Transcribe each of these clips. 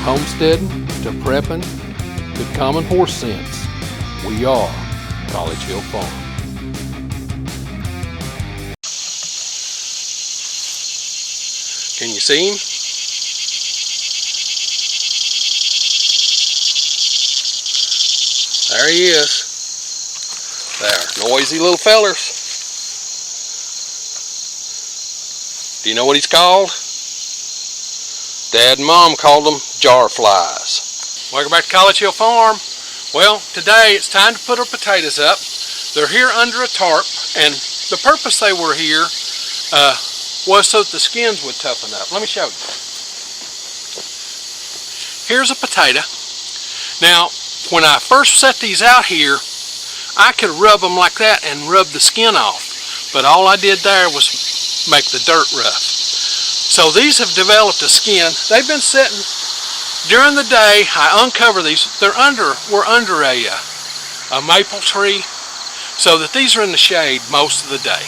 homesteading to prepping to common horse sense, we are College Hill Farm. Can you see him? There he is. There, noisy little fellers. Do you know what he's called? Dad and Mom called them jar flies. Welcome back to College Hill Farm. Well, today it's time to put our potatoes up. They're here under a tarp, and the purpose they were here was so that the skins would toughen up. Let me show you. Here's a potato. Now, when I first set these out here, I could rub them like that and rub the skin off. But all I did there was make the dirt rough. So these have developed a skin. They've been sitting during the day. I uncover these. We're under a maple tree, so that these are in the shade most of the day.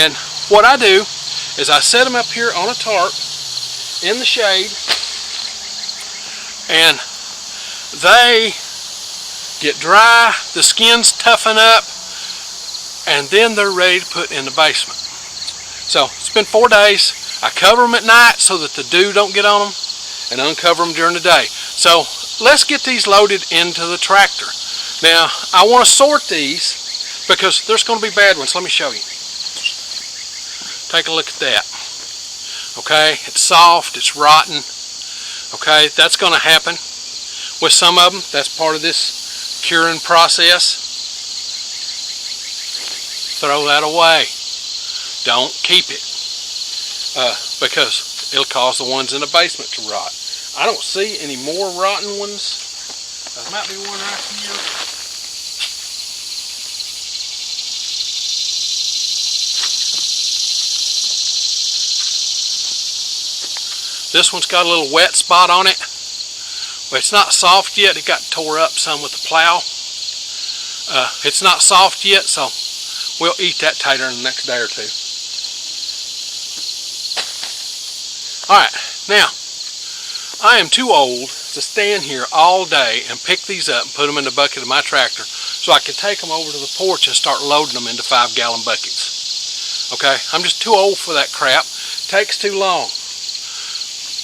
And what I do is I set them up here on a tarp in the shade, and they get dry, the skins toughen up, and then they're ready to put in the basement. So it's been 4 days. I cover them at night so that the dew don't get on them, and uncover them during the day. So let's get these loaded into the tractor. Now I want to sort these because there's going to be bad ones. Let me show you. Take a look at that. Okay, it's soft, it's rotten. Okay, that's going to happen with some of them. That's part of this curing process. Throw that away. Don't keep it. Because it'll cause the ones in the basement to rot. I don't see any more rotten ones. There might be one right here. This one's got a little wet spot on it. Well, it's not soft yet. It got tore up some with the plow. It's not soft yet, so we'll eat that tater in the next day or two. Alright, now, I am too old to stand here all day and pick these up and put them in the bucket of my tractor so I can take them over to the porch and start loading them into 5-gallon buckets. Okay, I'm just too old for that crap. Takes too long.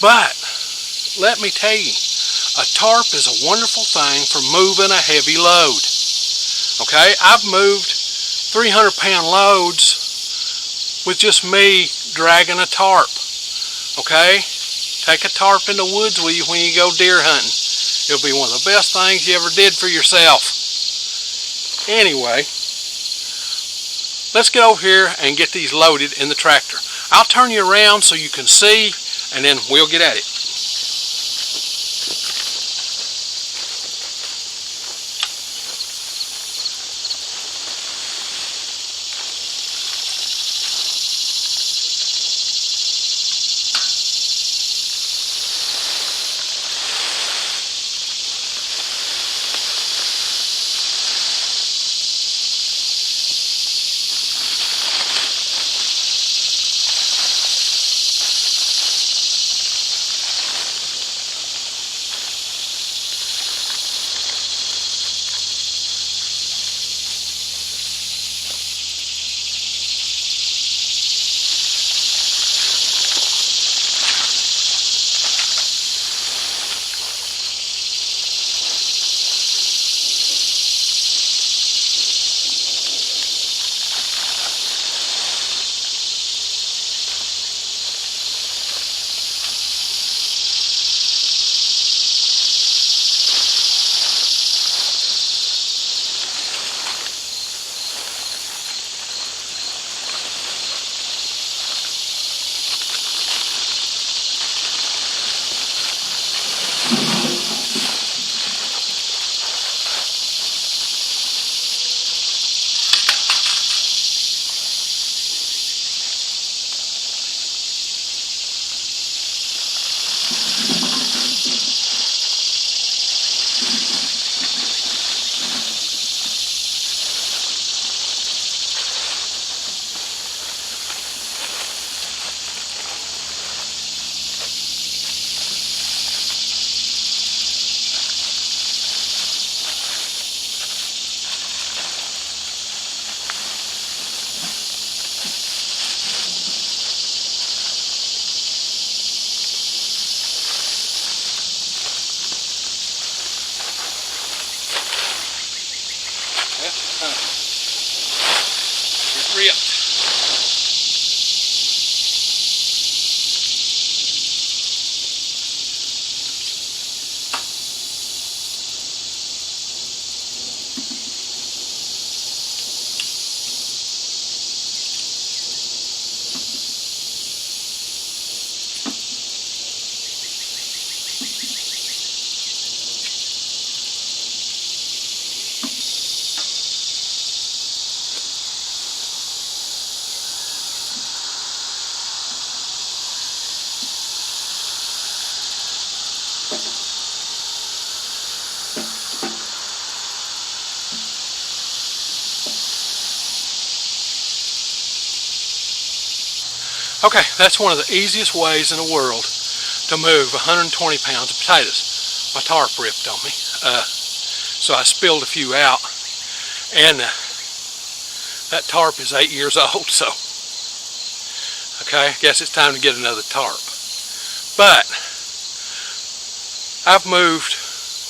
But, let me tell you, a tarp is a wonderful thing for moving a heavy load. Okay, I've moved 300-pound loads with just me dragging a tarp. Okay, take a tarp in the woods with you when you go deer hunting. It'll be one of the best things you ever did for yourself. Anyway, let's get over here and get these loaded in the tractor. I'll turn you around so you can see, and then we'll get at it. Okay, that's one of the easiest ways in the world to move 120 pounds of potatoes. My tarp ripped on me, so I spilled a few out, and that tarp is 8 years old, so okay, I guess it's time to get another tarp. But I've moved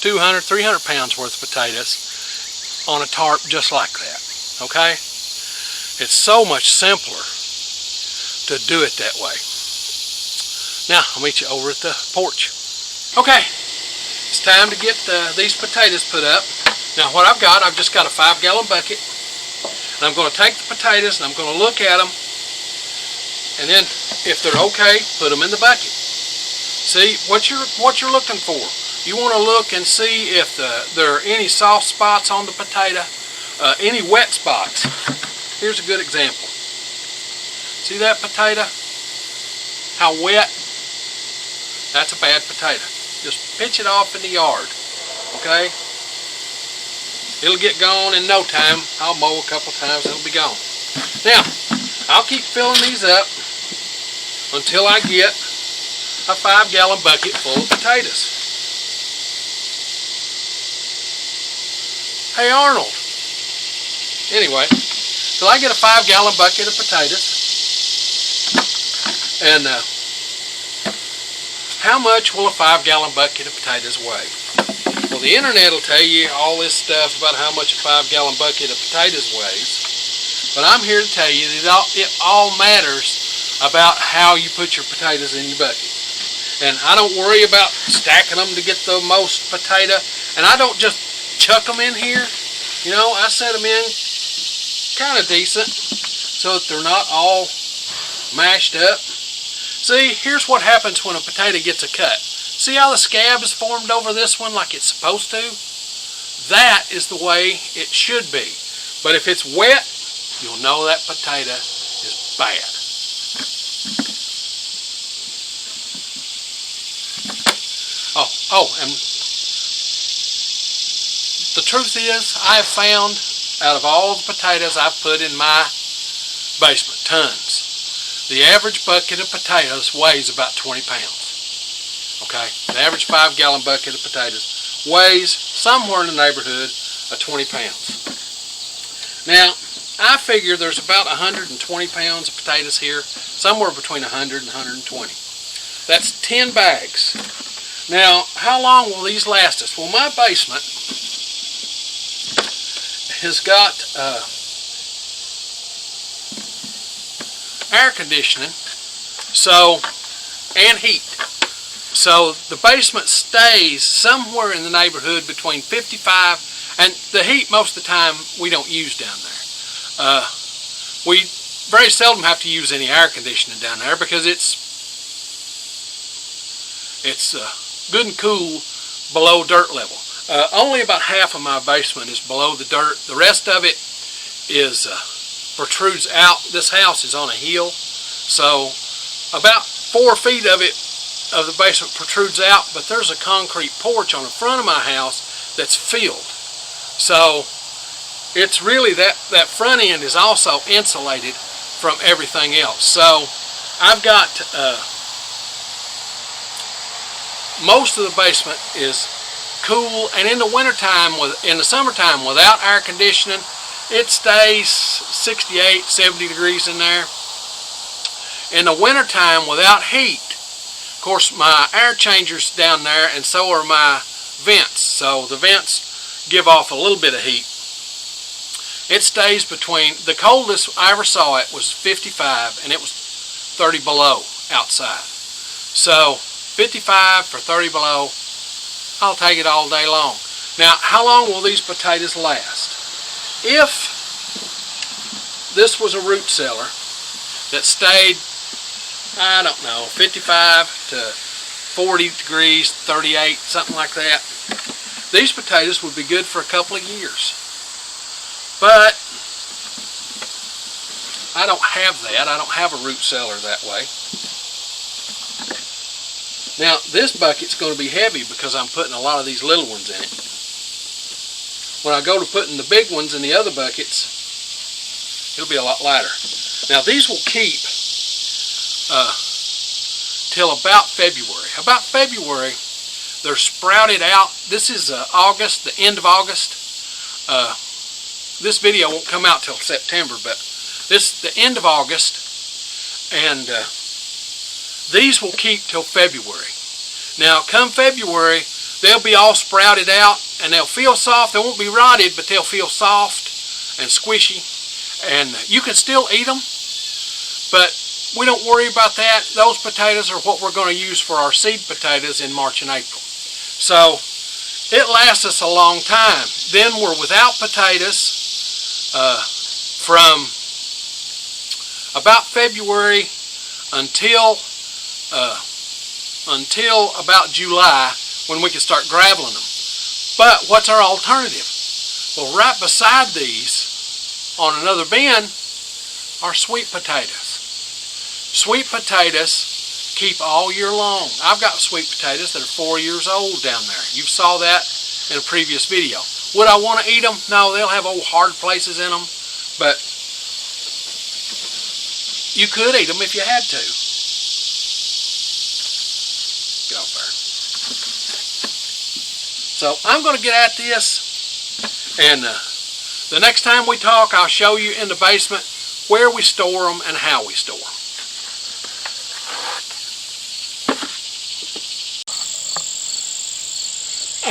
200, 300 pounds worth of potatoes on a tarp just like that, okay? It's so much simpler to do it that way. Now, I'll meet you over at the porch. Okay, it's time to get these potatoes put up. Now, what I've just got a 5-gallon bucket, and I'm going to take the potatoes and I'm going to look at them, and then if they're okay, put them in the bucket. See what you're looking for. You want to look and see if there are any soft spots on the potato, any wet spots. Here's a good example. See that potato? How wet? That's a bad potato. Just pitch it off in the yard, okay? It'll get gone in no time. I'll mow a couple times, it'll be gone. Now, I'll keep filling these up until I get a 5-gallon bucket full of potatoes. Hey Arnold. Anyway, till I get a 5-gallon bucket of potatoes. And how much will a 5-gallon bucket of potatoes weigh? Well, the internet will tell you all this stuff about how much a 5-gallon bucket of potatoes weighs. But I'm here to tell you that it all matters about how you put your potatoes in your bucket. And I don't worry about stacking them to get the most potato. And I don't just chuck them in here. You know, I set them in kind of decent so that they're not all mashed up. See, here's what happens when a potato gets a cut. See how the scab is formed over this one like it's supposed to? That is the way it should be. But if it's wet, you'll know that potato is bad. And the truth is, I have found out of all the potatoes I've put in my basement, tons, the average bucket of potatoes weighs about 20 pounds. Okay, the average 5-gallon bucket of potatoes weighs somewhere in the neighborhood of 20 pounds. Now, I figure there's about 120 pounds of potatoes here, somewhere between 100 and 120. That's 10 bags. Now, how long will these last us? Well, my basement has got air conditioning, and heat. So the basement stays somewhere in the neighborhood between 55, and the heat most of the time we don't use down there. We very seldom have to use any air conditioning down there because it's good and cool below dirt level. Only about half of my basement is below the dirt. The rest of it is protrudes out. This house is on a hill, so about 4 feet of the basement protrudes out, but there's a concrete porch on the front of my house that's filled. So it's really that front end is also insulated from everything else. So I've got most of the basement is cool, and in the wintertime, in the summertime without air conditioning, it stays 68, 70 degrees in there. In the wintertime without heat, of course my air changer's down there and so are my vents, so the vents give off a little bit of heat. It stays between, the coldest I ever saw it was 55, and it was 30 below outside. So 55 for 30 below, I'll take it all day long. Now, how long will these potatoes last? If this was a root cellar that stayed, I don't know, 55 to 40 degrees, 38, something like that, these potatoes would be good for a couple of years. But I don't have that. I don't have a root cellar that way. Now, this bucket's going to be heavy because I'm putting a lot of these little ones in it. When I go to putting the big ones in the other buckets, it'll be a lot lighter. Now, these will keep till about February. About February, they're sprouted out. This is August, the end of August. This video won't come out till September, but this the end of August, and these will keep till February. Now, come February, they'll be all sprouted out, and they'll feel soft. They won't be rotted, but they'll feel soft and squishy, and you can still eat them, but we don't worry about that. Those potatoes are what we're going to use for our seed potatoes in March and April. So it lasts us a long time. Then we're without potatoes from about February until about July, when we can start graveling them. But what's our alternative? Well, right beside these on another bin are sweet potatoes. Sweet potatoes keep all year long. I've got sweet potatoes that are 4 years old down there. You saw that in a previous video. Would I want to eat them? No, they'll have old hard places in them, but you could eat them if you had to. Get off there. So I'm going to get at this, and the next time we talk, I'll show you in the basement where we store them and how we store them.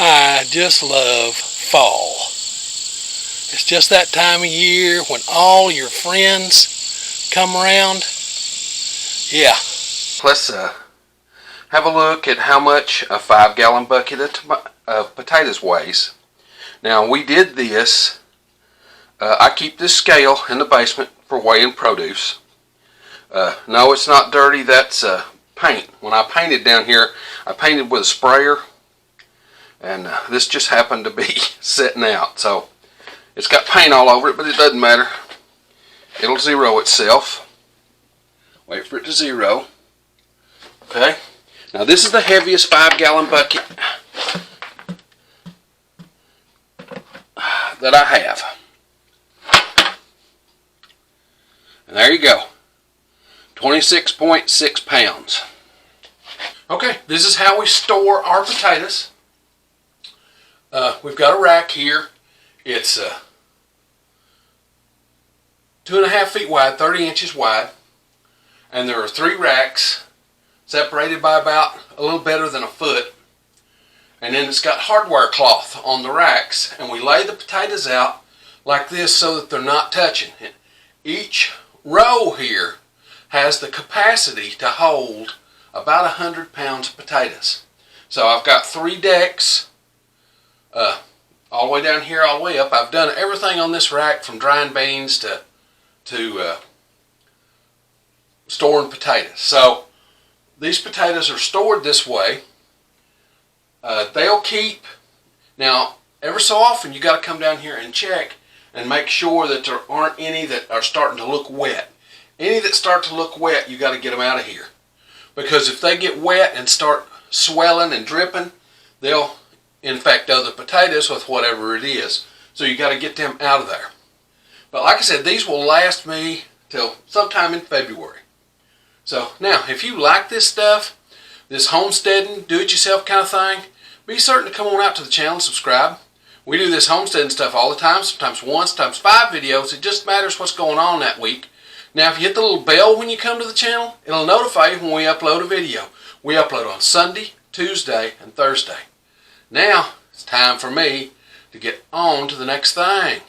I just love fall. It's just that time of year when all your friends come around. Yeah. Let's have a look at how much a 5-gallon bucket of potatoes weighs. Now, we did this. I keep this scale in the basement for weighing produce. No, it's not dirty. That's paint. When I painted down here, I painted with a sprayer, and this just happened to be sitting out. So it's got paint all over it, but it doesn't matter. It'll zero itself. Wait for it to zero. Okay. Now this is the heaviest 5-gallon bucket that I have. And there you go. 26.6 pounds. Okay, this is how we store our potatoes. We've got a rack here. It's 2.5 feet wide, 30 inches wide. And there are 3 racks separated by about a little better than a foot. And then it's got hardware cloth on the racks. And we lay the potatoes out like this so that they're not touching. Each row here has the capacity to hold about 100 pounds of potatoes. So I've got 3 decks all the way down here, all the way up. I've done everything on this rack from drying beans to storing potatoes. So these potatoes are stored this way. They'll keep. Now, ever so often you got to come down here and check and make sure that there aren't any that are starting to look wet. Any that start to look wet, you got to get them out of here, because if they get wet and start swelling and dripping, they'll infect other potatoes with whatever it is. So you got to get them out of there. But like I said, these will last me till sometime in February. So now, if you like this stuff, this homesteading, do-it-yourself kind of thing, be certain to come on out to the channel and subscribe. We do this homesteading stuff all the time, sometimes 1, sometimes 5 videos. It just matters what's going on that week. Now, if you hit the little bell when you come to the channel, it'll notify you when we upload a video. We upload on Sunday, Tuesday, and Thursday. Now, it's time for me to get on to the next thing.